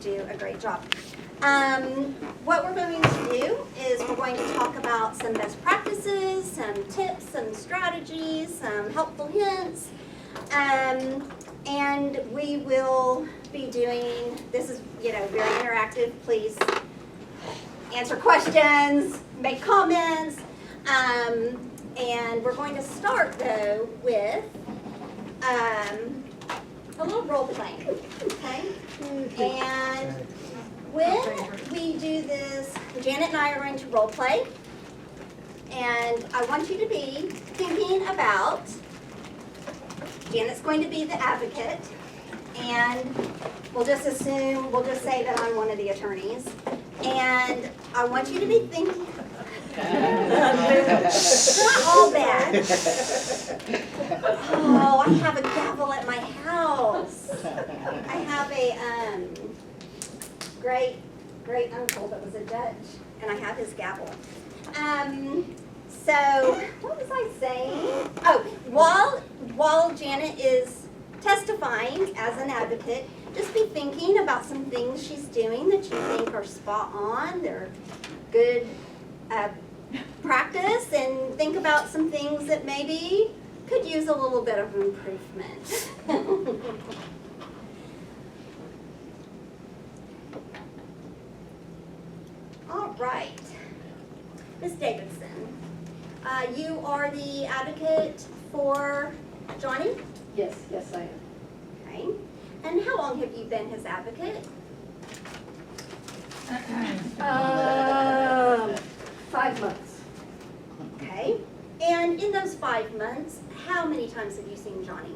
do a great job. What we're going to do is we're going to talk about some best practices, some tips, some strategies, some helpful hints, and we will be doing, this is, very interactive. Please answer questions, make comments, and we're going to start though with a little role playing, okay? And when we do this, Janet and I are going to role play, and I want you to be thinking about, Janet's going to be the advocate, and we'll just say that I'm one of the attorneys, and I want you to be thinking, not all bad. Oh, I have a gavel at my house. I have a great uncle that was a judge, and I have his gavel. So what was I saying? Oh, while Janet is testifying as an advocate, just be thinking about some things she's doing that you think are spot on. They're good practice, and think about some things that maybe could use a little bit of improvement. All right, Ms. Davidson, you are the advocate for Johnny? Yes, I am. Okay, and how long have you been his advocate? 5 months. Okay, and in those 5 months, how many times have you seen Johnny?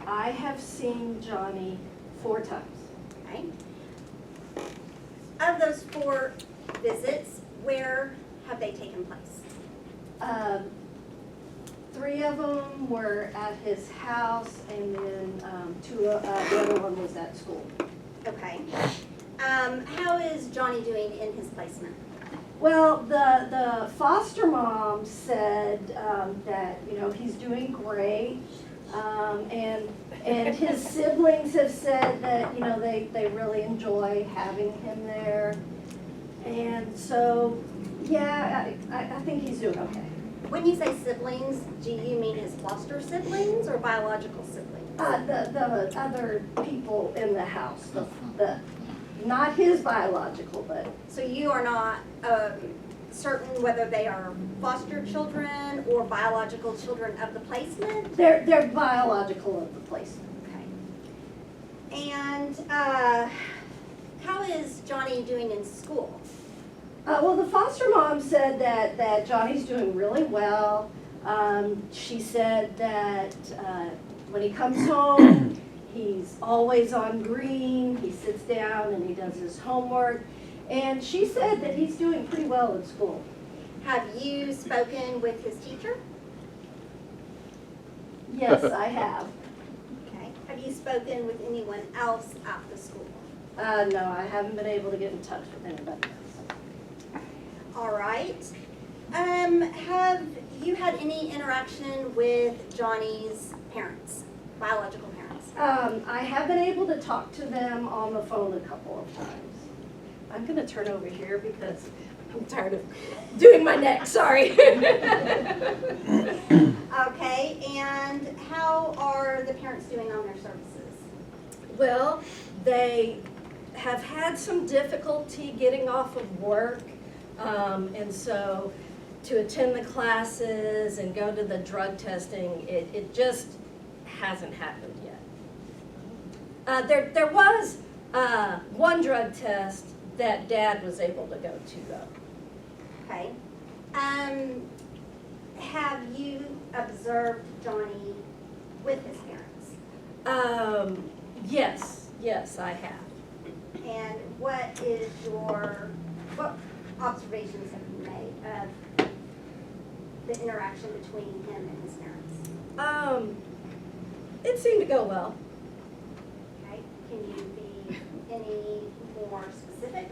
I have seen Johnny 4 times. Okay. Of those 4 visits, where have they taken place? 3 of them were at his house, and then the other one was at school. Okay. How is Johnny doing in his placement? Well, the foster mom said that he's doing great, and his siblings have said that they really enjoy having him there, and so yeah, I think he's doing okay. When you say siblings, do you mean his foster siblings or biological siblings? The other people in the house, the not his biological, but. So you are not certain whether they are foster children or biological children of the placement? They're biological of the placement. Okay. And how is Johnny doing in school? Well, the foster mom said that Johnny's doing really well. She said that when he comes home, he's always on green. He sits down and he does his homework. And she said that he's doing pretty well in school. Have you spoken with his teacher? Yes, I have. Okay. Have you spoken with anyone else at the school? No, I haven't been able to get in touch with anybody else. All right. Have you had any interaction with Johnny's parents, biological parents? I have been able to talk to them on the phone a couple of times. I'm going to turn over here because I'm tired of doing my neck, sorry. Okay, and how are the parents doing on their services? Well, they have had some difficulty getting off of work, and so to attend the classes and go to the drug testing, it just hasn't happened yet. There was one drug test that Dad was able to go to, though. Okay. Have you observed Johnny with his parents? Yes, I have. And what observations have you made of the interaction between him and his parents? It seemed to go well. Okay. Can you be any more specific?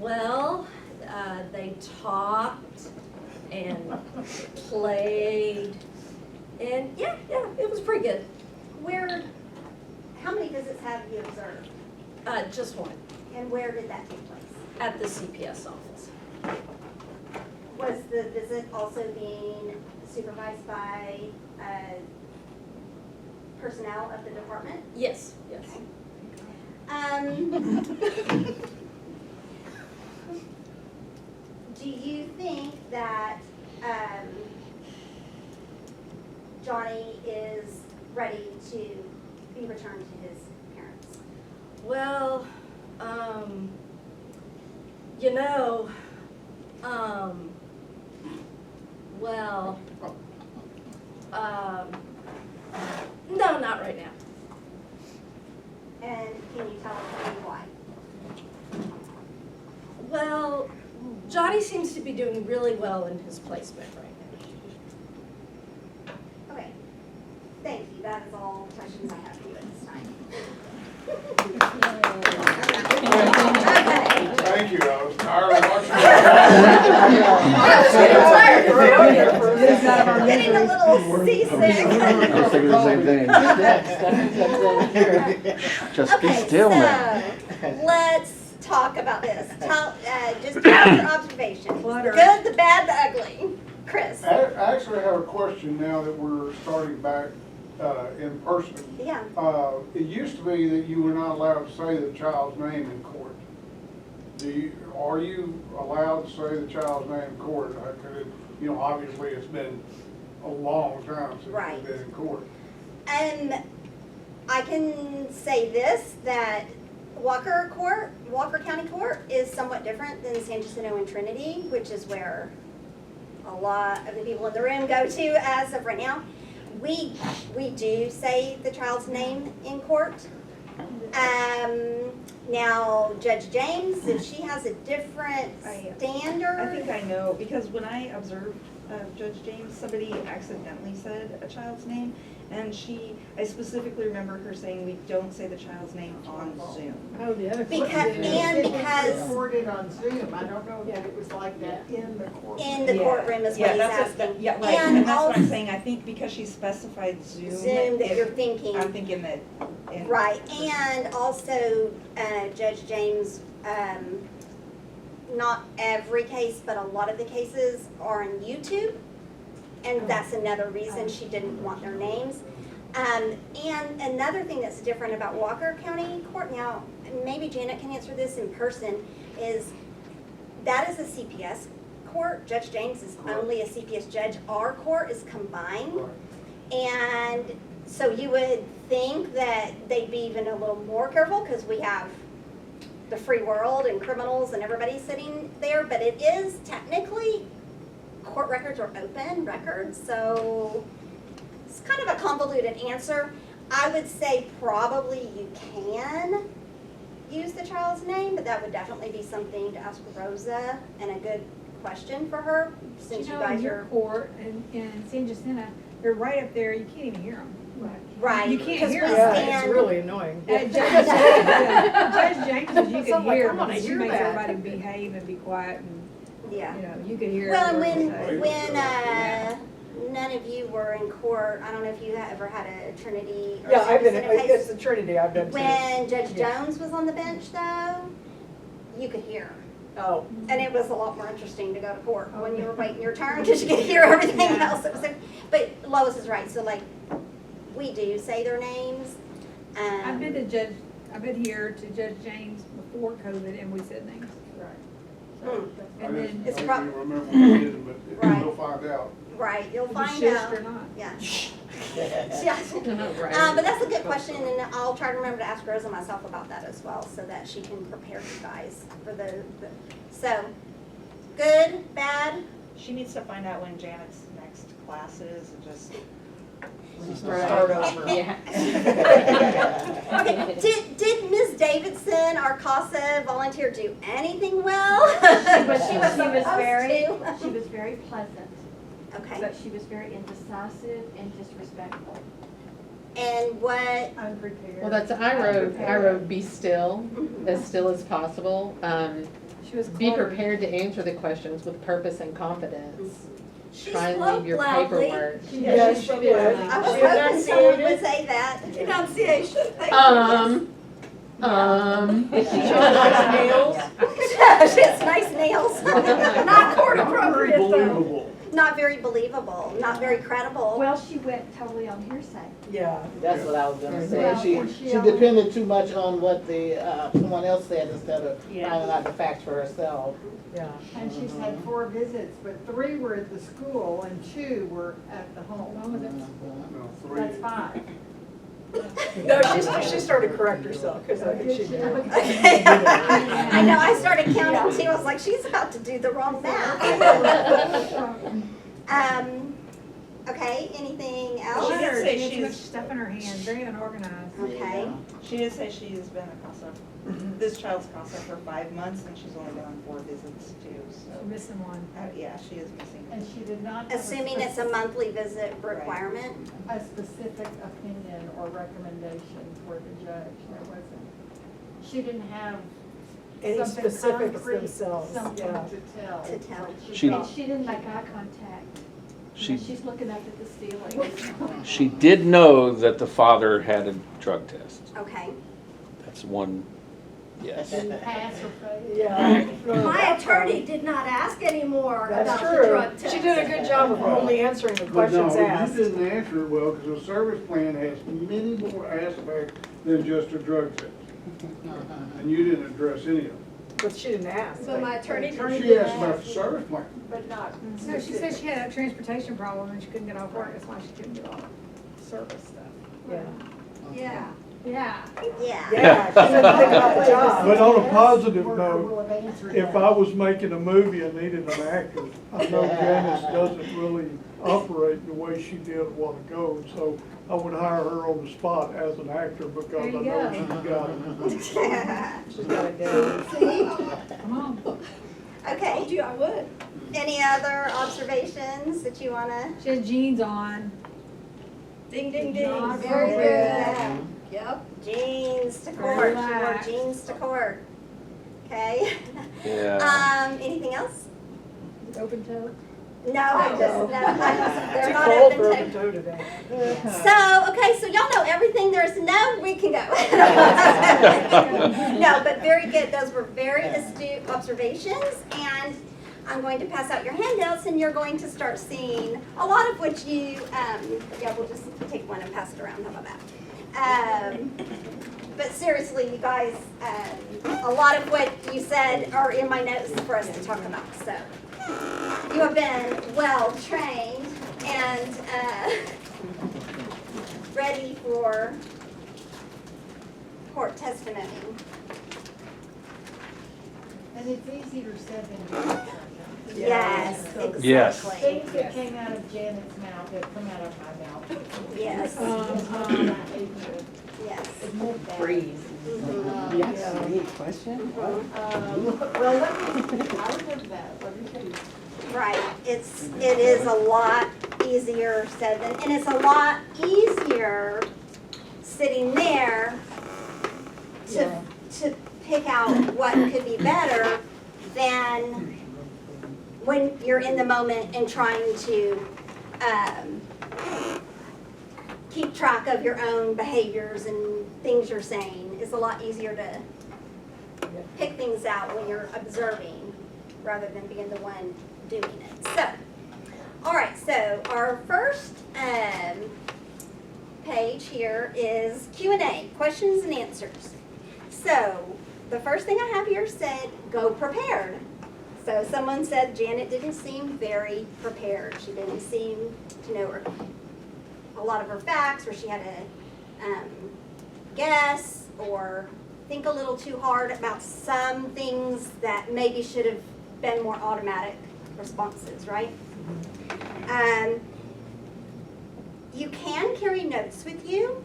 Well, they talked and played, and yeah, it was pretty good. How many visits have you observed? Just one, And where did that take place? at the CPS office. Was the visit also being supervised by personnel of the department? Yes, yes. Do you think that Johnny is ready to be returned to his parents? Well, you know, well, no, not right now. And can you tell us why? Well, Johnny seems to be doing really well in his placement right now. Okay, thank you. That is all the questions I have for you at this time. Okay. Thank you, I was tired of watching. Getting a little seasick. I was thinking the same thing. Just be still now. So, let's talk about this. Just tell us your observations. The good, the bad, the ugly. Chris. I actually have a question now that we're starting back in person. Yeah. It used to be that you were not allowed to say the child's name in court. Are you allowed to say the child's name in court? Obviously it's been a long time since Right. you've been in court. I can say this, that Walker County Court is somewhat different than San Jacinto and Trinity, which is where a lot of the people in the room go to as of right now. We do say the child's name in court. Now, Judge James, if she has a different standard. I think I know, because when I observed Judge James, somebody accidentally said a child's name, and I specifically remember her saying, we don't say the child's name on Zoom. Oh, the other. Because Recorded on Zoom, I don't know that it was like that in the courtroom. in the courtroom is what he's asking. Yeah, right, and that's what I'm saying, I think because she specified Zoom. Zoom that you're thinking. I'm thinking that. Right, and also Judge James, not every case, but a lot of the cases are on YouTube. And that's another reason she didn't want their names. And another thing that's different about Walker County Court, now, maybe Janet can answer this in person, is that is a CPS court. Judge James is only a CPS judge. Our court is combined. And so you would think that they'd be even a little more careful because we have the free world and criminals and everybody sitting there, but it is technically, court records are open records, so it's kind of a convoluted answer. I would say probably you can use the child's name, but that would definitely be something to ask Rosa and a good question for her, since you guys in your are. court in San Jacinto, they're right up there, you can't even hear them. Right. You can't 'cause hear we them. Yeah, stand- it's really annoying. Judge James, you So I'm could like, hear I wanna them, she hear makes that. everybody behave and be quiet and, Yeah. you could hear. Well, and every word they say. when none of you were in court, I don't know if you ever had a Trinity or Yeah, I've been, San Jacinto it's case. the Trinity I've been to. When Judge Jones was on the bench though, you could hear her. Oh, And it was a lot more interesting to go to court when you were waiting your turn because you could hear everything Yeah. else. But Lois is right, so like, we do say their names. I've been here to Judge James before COVID and we said names. Hmm. And then, It's I pro- can't remember what it is, but Right. we'll find out. Right, you'll you find shushed out. or not. Yeah. Yeah. But that's a good question, and I'll try to remember to ask Rosa myself about that as well, so that she can prepare you guys for so, good, bad? She needs to find out when Janet's next class is and just Right. start over. Okay, did Ms. Davidson, our CASA volunteer, do anything well? But she was supposed very, to. she was very pleasant, Okay, but she was very indecisive and disrespectful. and what, unprepared. Well, that's, I wrote be still as possible. She was Be cluttered. prepared to answer the questions with purpose and confidence. She Try and spoke leave your loudly. paperwork. Yeah, she did. I was She hoping someone would enunciated. say that. Enunciation, thank you. Nails? She has nice nails. Not court appropriate though. Believable. Not very believable, not very credible. Well, she went totally on hearsay. Yeah. That's what I was gonna Well, say. when She she depended too much on what the, someone else said instead of Yeah. finding out the facts for herself. Yeah. And she's had 4 visits, but 3 were at the school and 2 were at the home. No, 3. That's 5. No, she started to correct herself, because I think she did. Okay. I know, I started counting too, I was like, she's about to do the wrong math. Okay, anything else? She did say She had too much she's, stuff in her hand, very unorganized. Okay, she did say she's been a CASA, this child's CASA for 5 months, and she's only been on 4 visits too, We're so, missing one. yeah, she is missing. And she did not have assuming it's a monthly visit requirement. a specific opinion or recommendation for the judge. There wasn't, she didn't have Any something specifics concrete, themselves, something yeah. to tell. To tell. What She- And she didn't make eye contact. She, She's looking up at the ceiling. she did know that the father had a drug test. Okay. That's one, yes. Didn't pass or fail. Yeah. My attorney did not ask anymore That's true. She did a good job of only answering the But no, questions asked. you didn't answer it well, because the service plan has many more aspects than just a drug test. And you didn't address any of them. But she didn't ask. But my attorney She asked about the service plan. But not. No, she said she had a transportation problem and she couldn't get off work, that's why she couldn't do all the service stuff. Yeah. Yeah. Yeah. Yeah. Yeah, she didn't think about the job. But on a positive Worker note, will have answered if that. I was making a movie and needed an actor, I know Janice doesn't really operate the way she did a while ago, so I would hire her on the spot as an actor because I There you know go. she's got it. She's got to go. Come on. Okay, you I would. any other observations that you wanna? She has jeans on. Ding, ding, ding. Not Very good. Yeah. Yep. Jeans to court, she wore Relax. jeans to court. Okay. Yeah. Anything else? Open toe. No, I just, no, they're Too not cold open for to. open toe today. So, okay, so y'all know everything there is to know, we can go. No, but very good, those were very astute observations, and I'm going to pass out your handouts, and you're going to start seeing a lot of what you, yeah, we'll just take one and pass it around, how about that? But seriously, you guys, a lot of what you said are in my notes for us to talk about, so. You have been well trained and ready for court testimony. And it's easier said than done. Yes, Yes. exactly. Things that came out of Janet's mouth that come out of my mouth. Yes, It's yes. more bad. Freeze. Mhm. Yes, any question? Well, let me, I remember that, let me tell you. Right, it is a lot easier said than, and it's a lot easier sitting there to pick out what could be better than when you're in the moment and trying to keep track of your own behaviors and things you're saying. It's a lot easier to pick things out when you're observing rather than being the one doing it. So, all right, so our first page here is Q&A, questions and answers. So, the first thing I have here said, go prepared. So someone said Janet didn't seem very prepared. She didn't seem to know a lot of her facts, or she had to guess or think a little too hard about some things that maybe should have been more automatic responses, right? You can carry notes with you.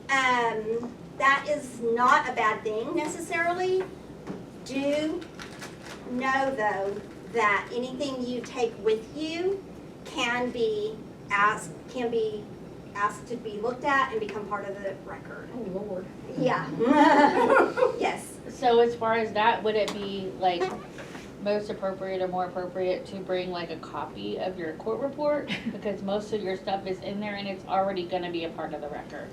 That is not a bad thing necessarily. Do know though that anything you take with you can be asked to be looked at and become part of the record. Oh, Lord. Yeah. Yes. So as far as that, would it be like most appropriate or more appropriate to bring like a copy of your court report? Because most of your stuff is in there and it's already gonna be a part of the record.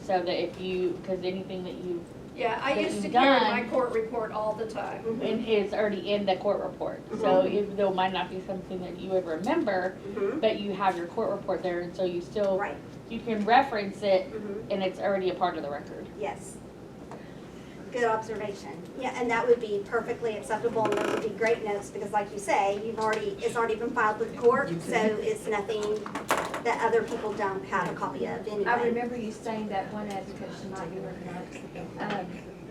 So that if you, because anything that you Yeah, I that used to you've carry done. my court report all the time. And it's already in the court report. So even though it might not be something that you would remember, Mhm. but you have your court report there, and so you still, Right. you can reference it, Mhm. and it's already a part of the record. Yes. Good observation. Yeah, and that would be perfectly acceptable, and those would be great notes, because like you say, it's already been filed with the court, so it's nothing that other people don't have a copy of anyway. I remember you saying that one advocate, she might be recognized,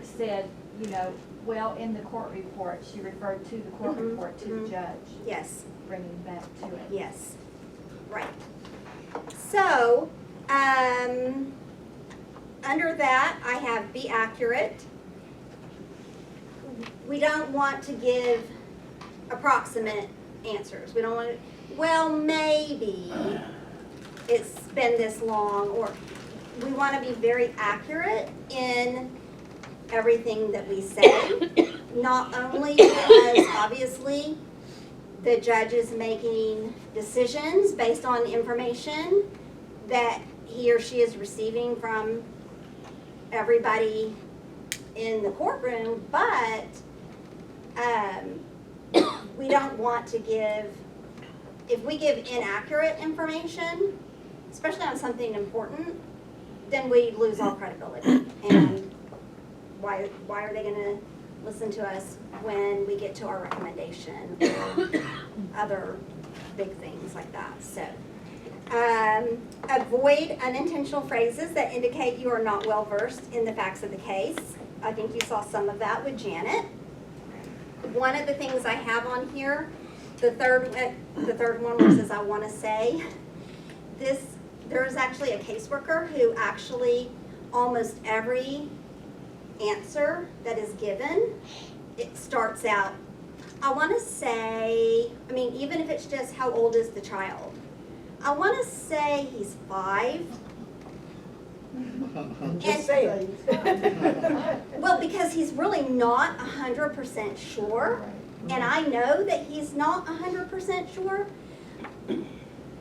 said, you know, well, in the court report, she referred to the court Mhm, report to mhm. the judge, Yes, bringing back to it. yes, right. So, under that, I have be accurate. We don't want to give approximate answers. We don't want to, well, maybe it's been this long, or we want to be very accurate in everything that we say. Not only because obviously the judge is making decisions based on information that he or she is receiving from everybody in the courtroom, but we don't want to give, if we give inaccurate information, especially on something important, then we lose all credibility. And why are they gonna listen to us when we get to our recommendation or other big things like that? So, avoid unintentional phrases that indicate you are not well versed in the facts of the case. I think you saw some of that with Janet. One of the things I have on here, the third one where it says I want to say, there's actually a caseworker who actually almost every answer that is given, it starts out, I want to say, I mean, even if it's just how old is the child? I want to say he's 5. Just say it. Well, because he's really not 100% sure, and I know that he's not 100% sure,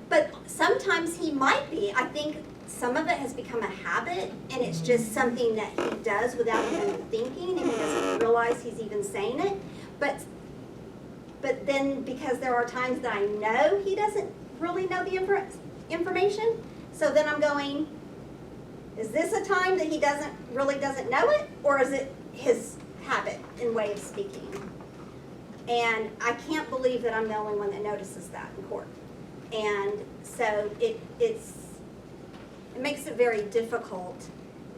but sometimes he might be. I think some of it has become a habit, and it's just something that he does without even thinking, and he doesn't realize he's even saying it. But then, because there are times that I know he doesn't really know the information, so then I'm going, is this a time that he really doesn't know it, or is it his habit and way of speaking? And I can't believe that I'm the only one that notices that in court. And so it makes it very difficult.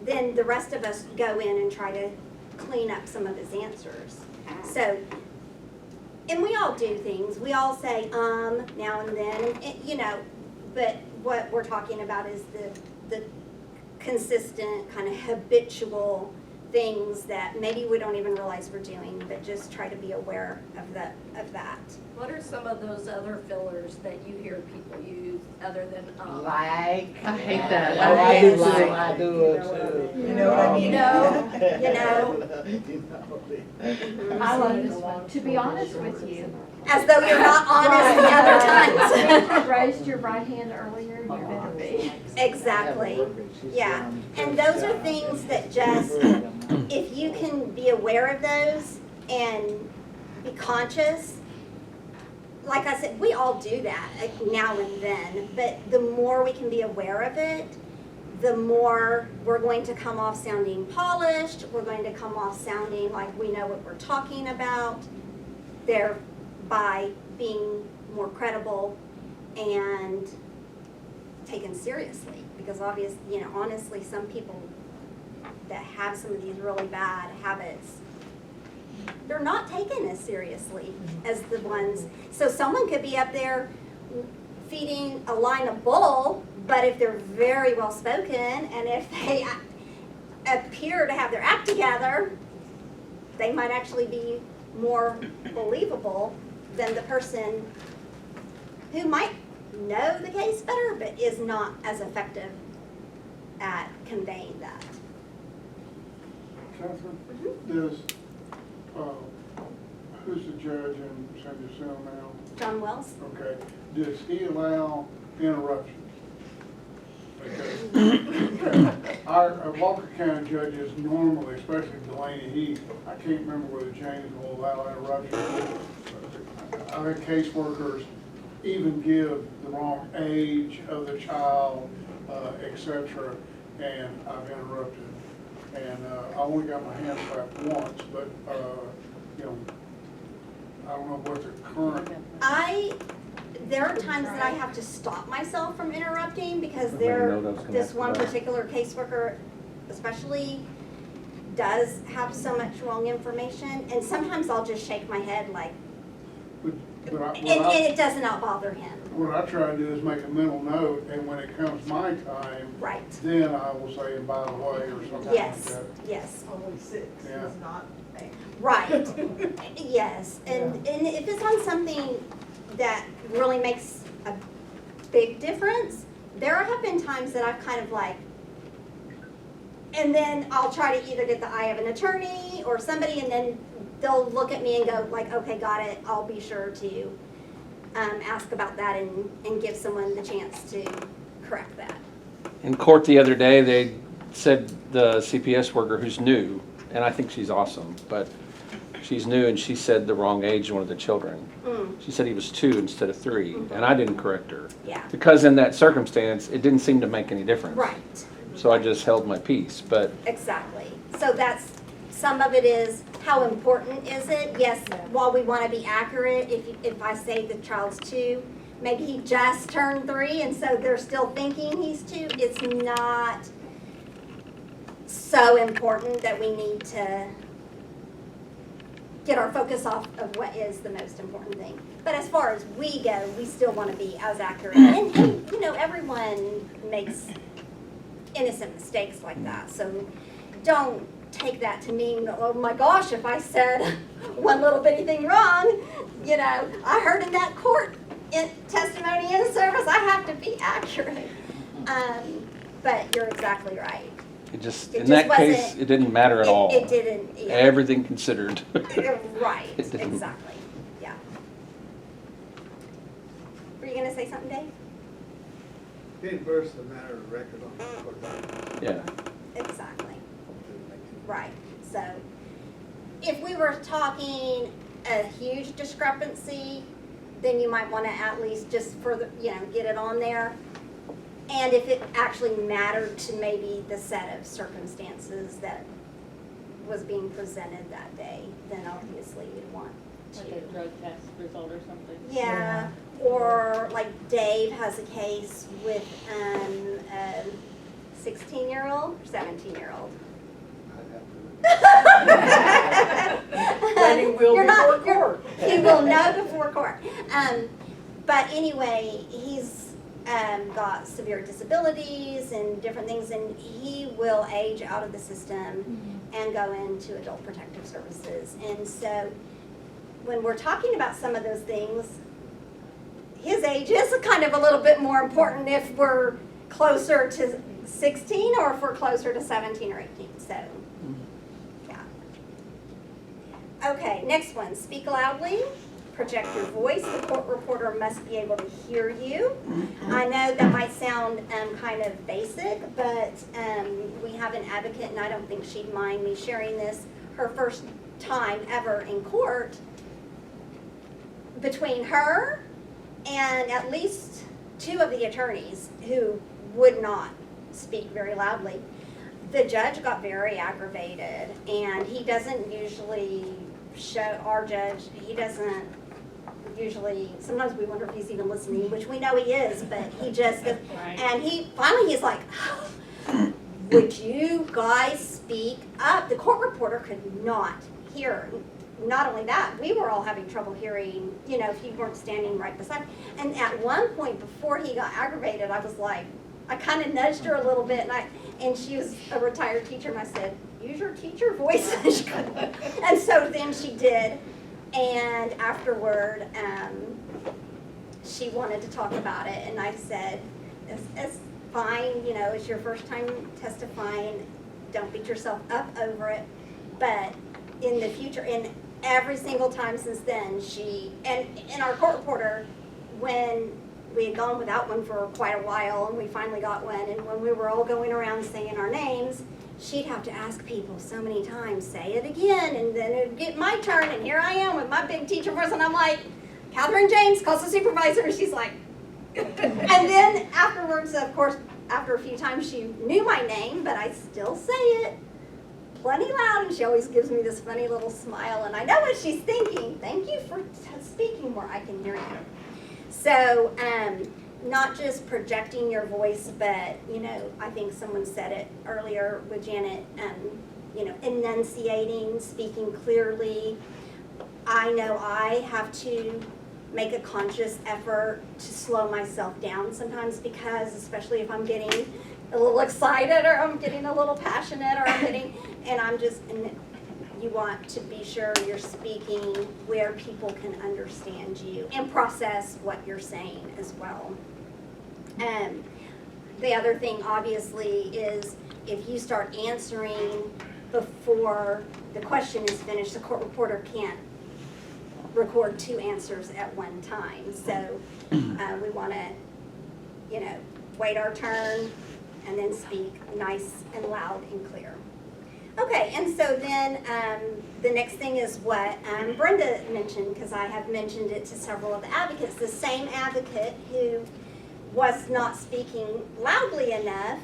Then the rest of us go in and try to clean up some of his answers. So, and we all do things. We all say now and then, and, but what we're talking about is the consistent, kind of habitual things that maybe we don't even realize we're doing, but just try to be aware of that. What are some of those other fillers that you hear people use other than Like. I hate that. Oh, I I hate do like, it. I do it too. You know what I mean? I love this one. To be honest with you. As though you're not honest the other times. You raised your right hand earlier, you better be. Exactly, yeah. And those are things that just, if you can be aware of those and be conscious, like I said, we all do that now and then, but the more we can be aware of it, the more we're going to come off sounding polished, we're going to come off sounding like we know what we're talking about, thereby being more credible and taken seriously. Because obviously, honestly, some people that have some of these really bad habits, they're not taken as seriously as the ones. So someone could be up there feeding a line of bull, but if they're very well spoken and if they appear to have their act together, they might actually be more believable than the person who might know the case better but is not as effective at conveying that. Catherine, does, who's the judge in San Jacinto now? John Wells? Okay, does he allow interruptions? because our Walker County judges normally, especially Delaney, I can't remember whether James will allow interruption. Our caseworkers even give the wrong age of the child, et cetera, and I've interrupted. And I only got my hand slapped once, but, you know, I don't know what the current, There are times that I have to stop myself from interrupting because Let me know those can this happen. one particular caseworker especially does have so much wrong information, and sometimes I'll just shake my head like, and it does not bother him. what I try to do is make a mental note, and when it comes my time, Right. then I will say, and by the way, or something like Yes, that. yes, Only 6 Yeah. is not 8. right, yes, and if it's on something that really makes a big difference, there have been times that I've kind of like, and then I'll try to either get the eye of an attorney or somebody, and then they'll look at me and go like, okay, got it, I'll be sure to ask about that and give someone the chance to correct that. In court the other day, they said the CPS worker who's new, and I think she's awesome, but she's new and she said the wrong age of one of the children. She said he was 2 instead of 3, and I didn't correct her. Yeah. Because in that circumstance, it didn't seem to make any difference. Right. So I just held my peace, but Exactly. So that's, some of it is, how important is it? Yes, while we want to be accurate, if I say the child's 2, maybe he just turned 3, and so they're still thinking he's 2, it's not so important that we need to get our focus off of what is the most important thing. But as far as we go, we still want to be as accurate. And you know, everyone makes innocent mistakes like that. So don't take that to mean, oh my gosh, if I said one little bitty thing wrong, you know, I heard in that court testimony in service, I have to be accurate. But you're exactly right. it just, It in just that case, wasn't- it didn't matter at all. It didn't, yeah. Everything considered. Right, It didn't. exactly, yeah. Were you gonna say something, Dave? Reimburse the matter of record on the court document. Yeah. Exactly. Right, so if we were talking a huge discrepancy, then you might wanna at least just further, you know, get it on there. And if it actually mattered to maybe the set of circumstances that was being presented that day, then obviously you'd want Like a to. drug test result or something. Yeah, or like Dave has a case with a 16-year-old, 17-year-old. Then he will You're not- before court. He will know before court. But anyway, he's got severe disabilities and different things, and he will age out of the system and go into adult protective services. And so when we're talking about some of those things, his age is kind of a little bit more important if we're closer to 16 or if we're closer to 17 or 18. So, yeah. Okay, next one. Speak loudly. Project your voice. The court reporter must be able to hear you. I know that might sound kind of basic, but we have an advocate, and I don't think she'd mind me sharing this. Her first time ever in court, between her and at least 2 of the attorneys who would not speak very loudly, the judge got very aggravated, and he doesn't usually show, our judge, he doesn't usually, sometimes we wonder if he's even listening, which we know he is, but he just goes, and he's like, would you guys speak up? The court reporter could not hear. Not only that, we were all having trouble hearing, you know, if you weren't standing right beside. And at one point, before he got aggravated, I was like, I kind of nudged her a little bit, and she was a retired teacher, and I said, use your teacher voice. And so then she did, and afterward, she wanted to talk about it, and I said, it's fine, you know, it's your first time testifying, don't beat yourself up over it, but in the future, and every single time since then, and our court reporter, when we had gone without one for quite a while, and we finally got one. And when we were all going around saying our names, she'd have to ask people so many times, say it again, and then it'd get my turn, and here I am with my big teacher voice, and I'm like, Catherine James calls the supervisor, and she's like, and then afterwards, of course, after a few times, she knew my name, but I still say it plenty loud, and she always gives me this funny little smile, and I know what she's thinking. Thank you for speaking where I can hear you. So, not just projecting your voice, but, you know, I think someone said it earlier with Janet, you know, enunciating, speaking clearly. I know I have to make a conscious effort to slow myself down sometimes, because especially if I'm getting a little excited or I'm getting a little passionate or I'm getting, and you want to be sure you're speaking where people can understand you and process what you're saying as well. The other thing obviously is if you start answering before the question is finished, the court reporter can't record 2 answers at one time. So we want to, you know, wait our turn and then speak nice and loud and clear. Okay, and so then the next thing is what Brenda mentioned, because I have mentioned it to several of the advocates. The same advocate who was not speaking loudly enough,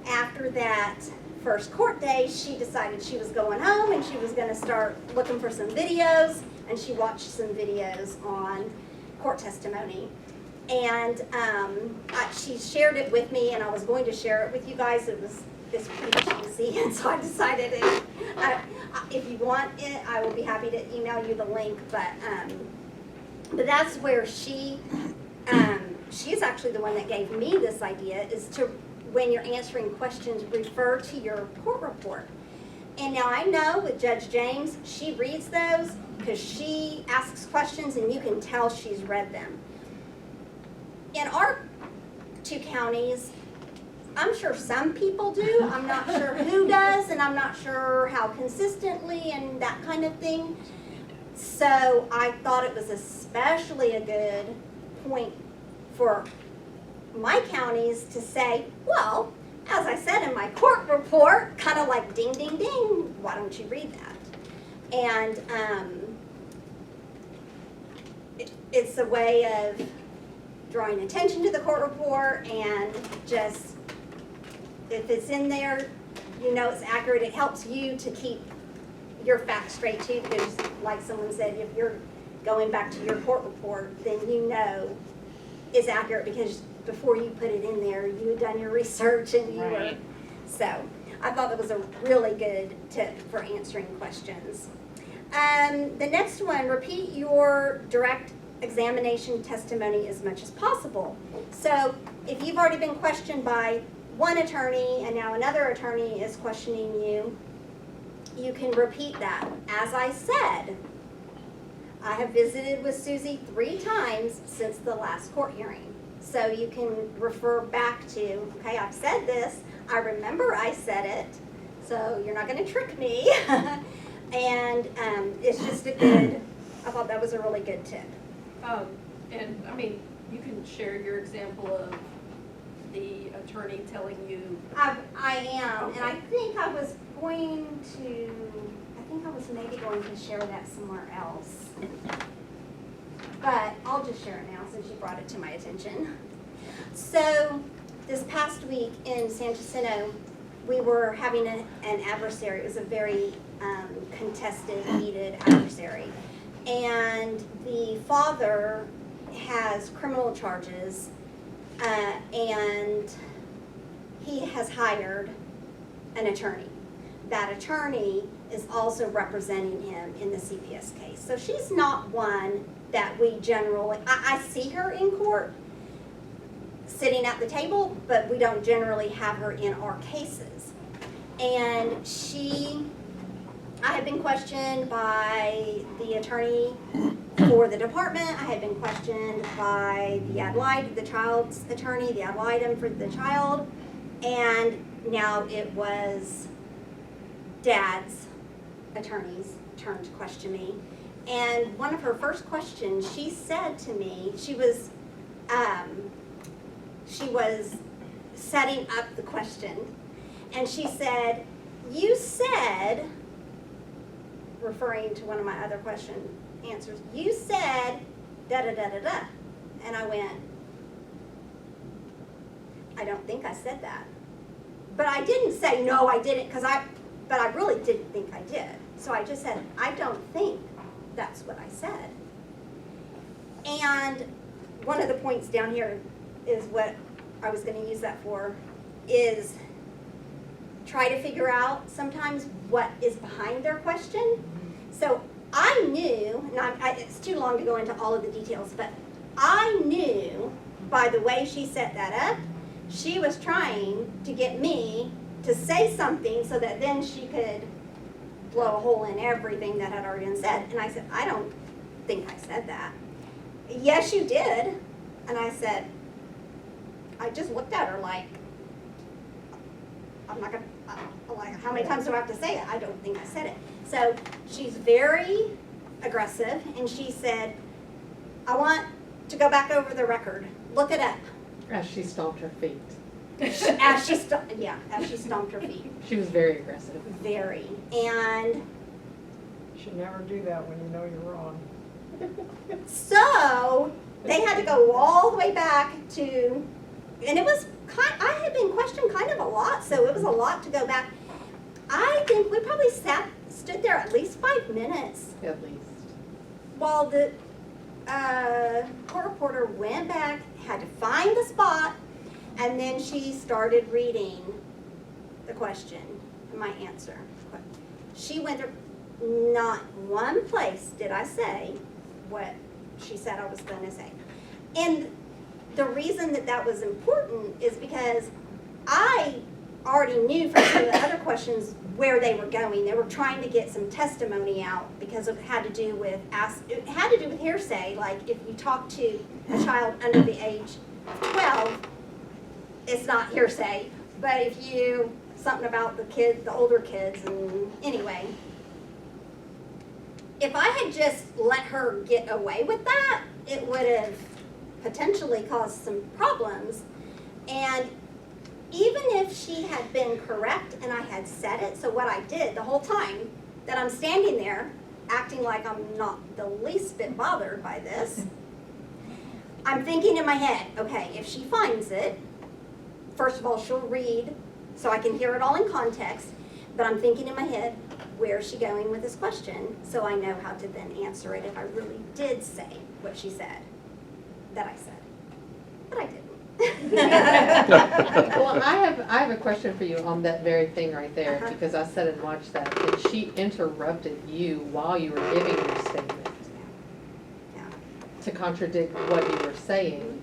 after that first court day, she decided she was going home and she was going to start looking for some videos, and she watched some videos on court testimony. And she shared it with me, and I was going to share it with you guys. It's pretty cheesy, and so I decided if you want it, I will be happy to email you the link. But that's where she's actually the one that gave me this idea, is to, when you're answering questions, refer to your court report. And now I know with Judge James, she reads those because she asks questions and you can tell she's read them. In our 2 counties, I'm sure some people do. I'm not sure who does, and I'm not sure how consistently and that kind of thing. So I thought it was especially a good point for my counties to say, well, as I said in my court report, kind of like ding, ding, ding, why don't you read that? And it's a way of drawing attention to the court report, and just, if it's in there, you know it's accurate. It helps you to keep your facts straight too, because like someone said, if you're going back to your court report, then you know it's accurate, because before you put it in there, you had done your research and you were, so I thought that was a really good tip for answering questions. The next one, repeat your direct examination testimony as much as possible. So if you've already been questioned by one attorney and now another attorney is questioning you, you can repeat that. As I said, I have visited with Susie 3 times since the last court hearing. So you can refer back to, okay, I've said this, I remember I said it, so you're not going to trick me. And it's just a good, I thought that was a really good tip. And I mean, you can share your example of the attorney telling you. I am, Okay. and I think I was maybe going to share that somewhere else. But I'll just share it now since you brought it to my attention. So this past week in San Jacinto, we were having an adversary. It was a very contested, heated adversary. And the father has criminal charges, and he has hired an attorney. That attorney is also representing him in the CPS case. So she's not one that we generally, I see her in court sitting at the table, but we don't generally have her in our cases. And I had been questioned by the attorney for the department. I had been questioned by the child's attorney, the ad litem for the child, and now it was Dad's attorney's turn to question me. And one of her first questions, she said to me, she was she was setting up the question. And she said, you said, referring to one of my other answers, you said da-da-da-da-da. And I went, I don't think I said that. But I didn't say, no, I didn't, but I really didn't think I did. So I just said, I don't think that's what I said. And one of the points down here is what I was going to use that for, is try to figure out sometimes what is behind their question. So I knew, and it's too long to go into all of the details, but I knew by the way she set that up, she was trying to get me to say something so that then she could blow a hole in everything that had already been said. And I said, I don't think I said that. Yes, you did. And I said, I just looked at her like, I'm not gonna, like, how many times do I have to say it? I don't think I said it. So she's very aggressive, and she said, I want to go back over the record, look it up. As she stomped her feet. As she stomped her feet. She was very aggressive. Very. And You should never do that when you know you're wrong. so they had to go all the way back to, and it was I had been questioned kind of a lot, so it was a lot to go back. I think we probably stood there at least 5 minutes At least. while the court reporter went back, had to find the spot, and then she started reading the question, my answer. She went through, not one place did I say what she said I was going to say. And the reason that that was important is because I already knew from some of the other questions where they were going. They were trying to get some testimony out because it had to do with hearsay. Like if you talk to a child under the age 12, it's not hearsay. But if you something about the older kids, and anyway, if I had just let her get away with that, it would have potentially caused some problems. And even if she had been correct and I had said it, so what I did the whole time that I'm standing there acting like I'm not the least bit bothered by this, I'm thinking in my head, okay, if she finds it, first of all, she'll read so I can hear it all in context, but I'm thinking in my head, where is she going with this question, so I know how to then answer it if I really did say what she said, that I said, but I didn't. Well, I have a question for you on that very thing right there, because I sat and watched that, and she interrupted you while you were giving your statement to contradict what you were saying.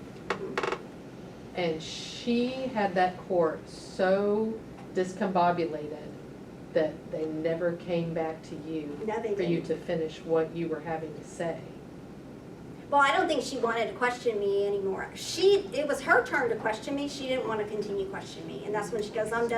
And she had that court so discombobulated that they never came back to you for you to finish what you were having to say. Well, I don't think she wanted to question me anymore. It was her turn to question me. She didn't want to continue questioning me. And that's when she goes, I'm done.